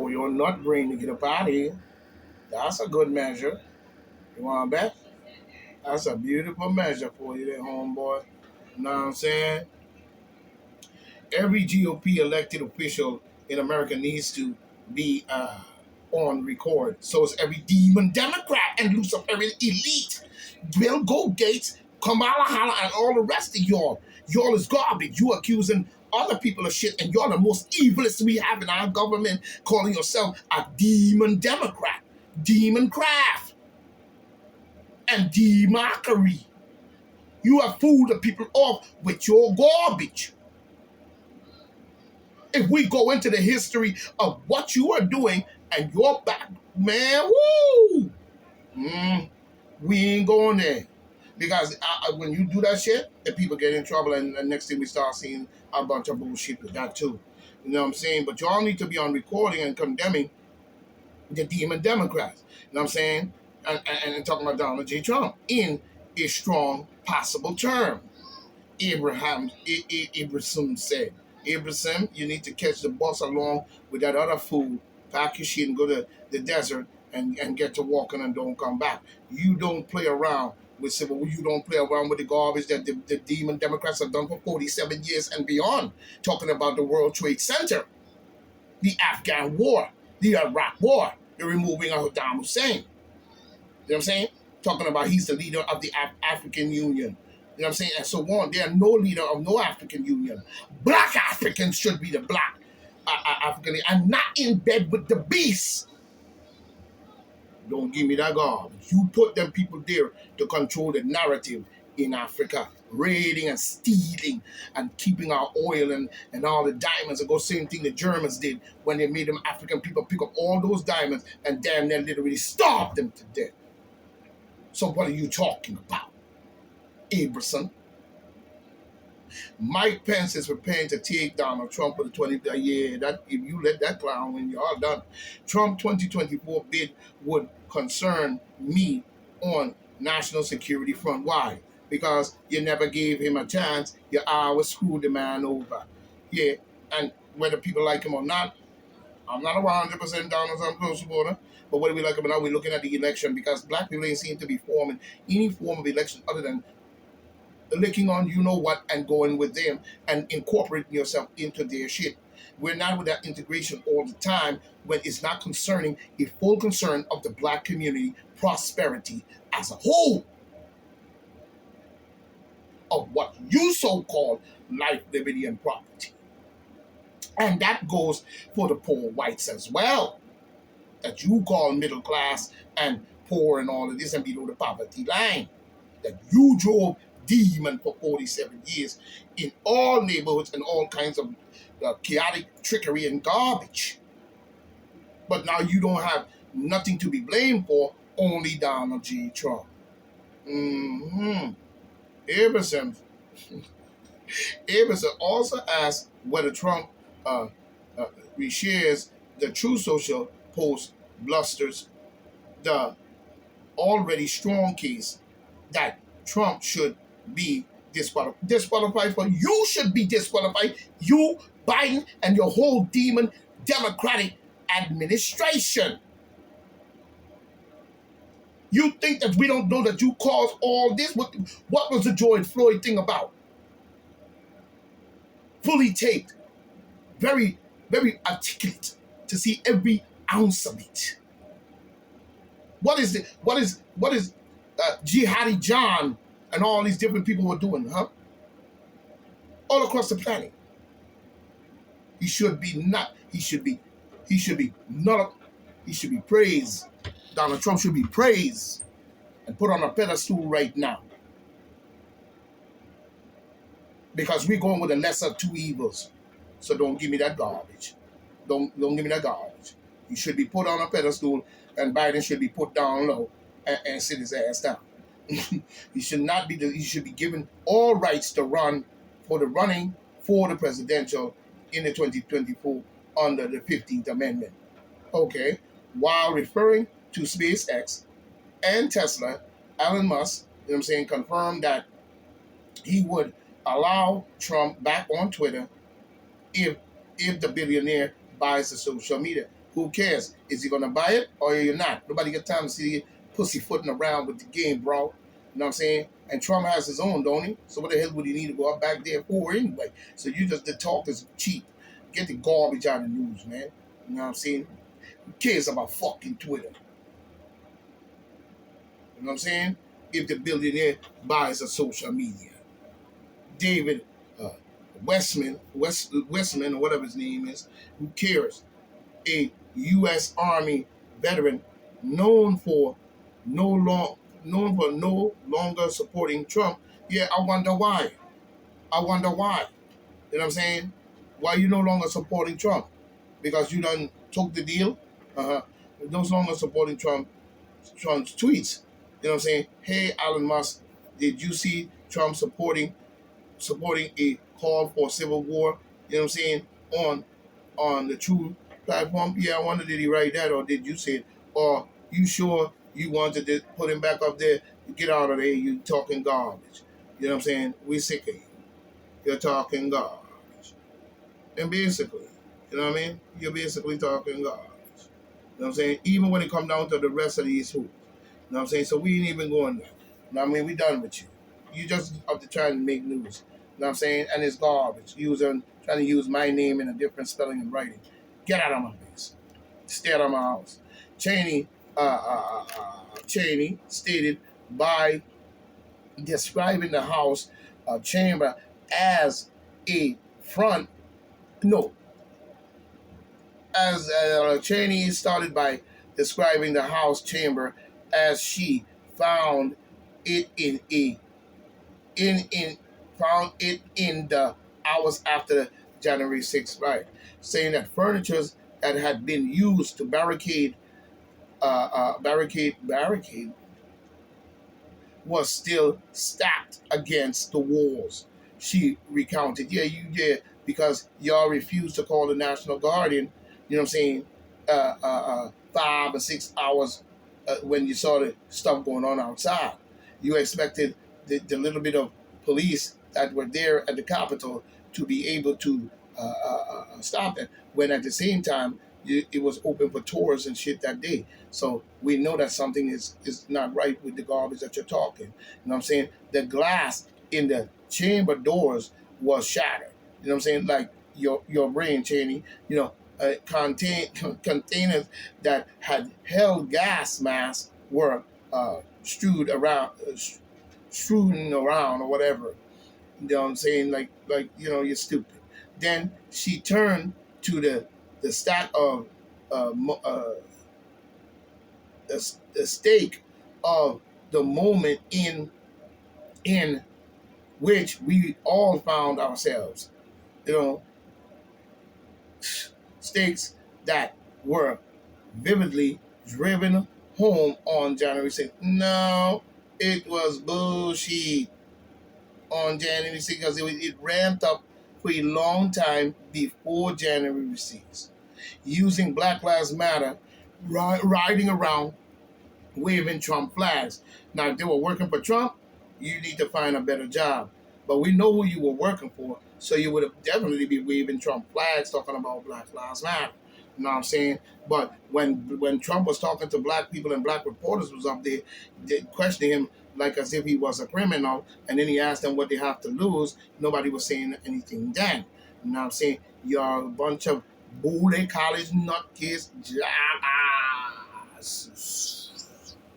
for your nut brain to get up out of here. That's a good measure. You want to bet? That's a beautiful measure for you there, homeboy. You know what I'm saying? Every GOP elected official in America needs to be on record. So is every demon Democrat and Luciferian elite. Bill Gates, Kamala Harris, and all the rest of y'all. Y'all is garbage. You accusing other people of shit, and y'all the most evilest we have in our government, calling yourself a demon Democrat, demon craft, and demockery. You have fooled the people off with your garbage. If we go into the history of what you are doing and your back, man, woo! We ain't going there. Because when you do that shit, the people get in trouble, and the next thing we start seeing a bunch of bullshit with that too. You know what I'm saying? But y'all need to be on recording and condemning the demon Democrats. You know what I'm saying? And talking about Donald J. Trump in a strong possible term. Abraham said, Abraham, you need to catch the bus along with that other fool, pack your shit and go to the desert and get to walking and don't come back. You don't play around with civil. You don't play around with the garbage that the demon Democrats have done for 47 years and beyond. Talking about the World Trade Center, the Afghan War, the Iraq War, the removing of Saddam Hussein. You know what I'm saying? Talking about he's the leader of the African Union. You know what I'm saying? And so on. They are no leader of no African Union. Black Africans should be the black African and not in bed with the beast. Don't give me that garbage. You put them people there to control the narrative in Africa, raiding and stealing and keeping our oil and all the diamonds. And go same thing the Germans did when they made them African people pick up all those diamonds and damn near literally starved them to death. So what are you talking about, Abraham? Mike Pence is preparing to take Donald Trump for the 20th year. That if you let that clown win, you're all done. Trump 2024 bid would concern me on national security front. Why? Because you never gave him a chance. You always screwed the man over. Yeah, and whether people like him or not, I'm not a 100% Donald Trump close supporter. But whether we like him or not, we're looking at the election because black people ain't seem to be forming any form of election other than licking on you know what and going with them and incorporating yourself into their shit. We're not with that integration all the time when it's not concerning a full concern of the black community prosperity as a whole of what you so-called life, liberty, and property. And that goes for the poor whites as well, that you call middle class and poor and all of this and below the poverty line, that you drove demon for 47 years in all neighborhoods and all kinds of chaotic trickery and garbage. But now you don't have nothing to be blamed for, only Donald J. Trump. Abraham also asked whether Trump reshares the True Social post blusters the already strong case that Trump should be disqualified for. You should be disqualified. You, Biden, and your whole demon Democratic administration. You think that we don't know that you caused all this? What was the George Floyd thing about? Fully taped. Very, very articulate to see every ounce of it. What is Jihadi John and all these different people were doing, huh? All across the planet. He should be praised. Donald Trump should be praised and put on a pedestal right now. Because we're going with the lesser of two evils. So don't give me that garbage. Don't give me that garbage. He should be put on a pedestal and Biden should be put down low and sit his ass down. He should not be. He should be given all rights to run for the presidential in the 2024 under the 15th Amendment. Okay, while referring to SpaceX and Tesla, Elon Musk, you know what I'm saying, confirmed that he would allow Trump back on Twitter if the billionaire buys the social media. Who cares? Is he gonna buy it or are you not? Nobody got time to see you pussyfooting around with the game, bro. You know what I'm saying? And Trump has his own, don't he? So what the hell would he need to go up back there for anyway? So you just the talk is cheap. Get the garbage out of the news, man. You know what I'm saying? Who cares about fucking Twitter? You know what I'm saying? If the billionaire buys a social media. David uh, Westman, or whatever his name is, who cares? A U.S. Army veteran known for no long known for no longer supporting Trump. Yeah, I wonder why. I wonder why. You know what I'm saying? Why you no longer supporting Trump? Because you done took the deal. Uh-huh. No longer supporting Trump's tweets. You know what I'm saying? Hey, Elon Musk, did you see Trump supporting a call for civil war? You know what I'm saying? On the True platform. Yeah, I wonder did he write that or did you say it? Or you sure you wanted to put him back up there? Get out of there, you talking garbage. You know what I'm saying? We sick of you. You're talking garbage. And basically, you know what I mean? You're basically talking garbage. You know what I'm saying? Even when it comes down to the rest of these who. You know what I'm saying? So we ain't even going there. You know what I mean? We done with you. You just up to trying to make news. You know what I'm saying? And it's garbage. Trying to use my name in a different spelling and writing. Get out of my face. Stay out of my house. Cheney stated by describing the House chamber as a front. No, as Cheney started by describing the House chamber as she found it in found it in the hours after January 6th, right? Saying that furniture that had been used to barricade was still stacked against the walls. She recounted, yeah, you did, because y'all refused to call the National Guardian, you know what I'm saying, 5 or 6 hours when you saw the stuff going on outside. You expected the little bit of police that were there at the Capitol to be able to stop it, when at the same time, it was open for tours and shit that day. So we know that something is not right with the garbage that you're talking. You know what I'm saying? The glass in the chamber doors was shattered. You know what I'm saying? Like your brain, Cheney. You know, containers that had held gas masks were strewn around or whatever. You know what I'm saying? Like you're stupid. Then she turned to the stack of uh, the stake of the moment in which we all found ourselves. You know, stakes that were vividly driven home on January 6th. No, it was bullshit on January 6th because it ramped up for a long time before January 6th. Using Black Lives Matter, riding around waving Trump flags. Now, if they were working for Trump, you need to find a better job. But we know who you were working for, so you would have definitely be waving Trump flags, talking about Black Lives Matter. You know what I'm saying? But when Trump was talking to black people and black reporters was up there, they questioning him like as if he was a criminal, and then he asked them what they have to lose. Nobody was saying anything then. You know what I'm saying? You're a bunch of bully college nutcase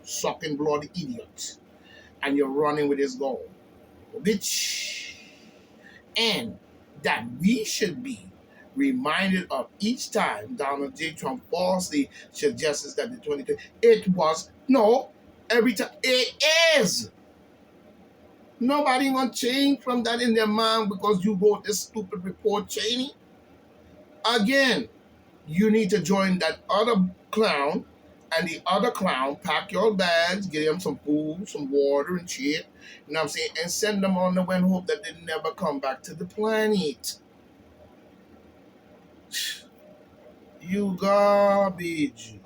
sucking blood idiots, and you're running with his goal, bitch. And that we should be reminded of each time Donald J. Trump falsely suggests that the 2020, it was, no, every time, it is. Nobody gonna change from that in their mind because you wrote this stupid report, Cheney. Again, you need to join that other clown, and the other clown pack your bags, get them some food, some water and shit, you know what I'm saying, and send them on the way and hope that they never come back to the planet. You garbage.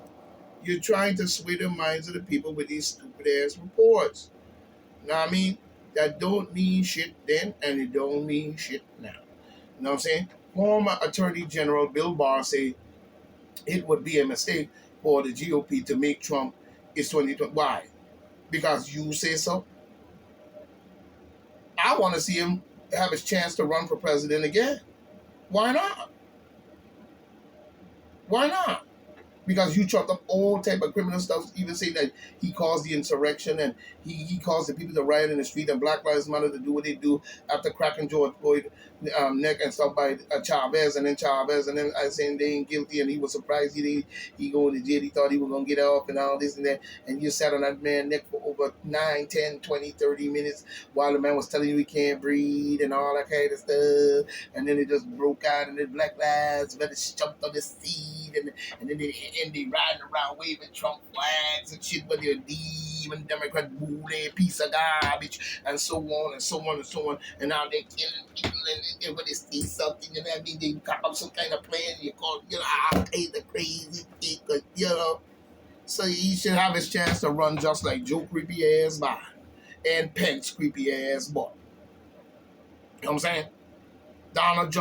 You're trying to sway the minds of the people with these stupid ass reports. You know what I mean? That don't mean shit then, and it don't mean shit now. You know what I'm saying? Former Attorney General Bill Barr say it would be a mistake for the GOP to make Trump is 2020. Why? Because you say so. I want to see him have his chance to run for president again. Why not? Why not? Because you trumped up all type of criminal stuff, even saying that he caused the insurrection and he caused the people to riot in the street and Black Lives Matter to do what they do after cracking George Floyd neck and stuff by Chavez and then saying they ain't guilty and he was surprised he go to jail. He thought he was going to get off and all this and that. And you sat on that man's neck for over 9, 10, 20, 30 minutes while the man was telling you he can't breathe and all that kind of stuff. And then it just broke out and the Black Lives Matter jumped on the seat and then they riding around waving Trump flags and shit, but they're demon Democrat bully, piece of garbage, and so on and so on and so on. And now they're killing people and when they see something, and I mean, they come up some kind of plan, you call, I'll pay the crazy thing, So he should have his chance to run just like Joe creepy ass Biden and Pence creepy ass boy. You know what I'm saying? Donald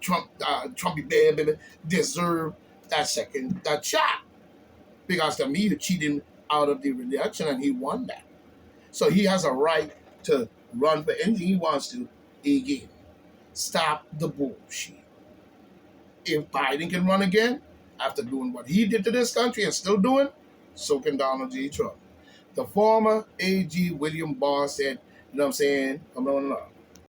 Trumpy baby deserve that shot. Because to me, he cheated out of the election and he won that. So he has a right to run for anything he wants to again. Stop the bullshit. If Biden can run again, after doing what he did to this country and still doing, so can Donald J. Trump. The former AG William Barr said, you know what I'm saying? Come on up.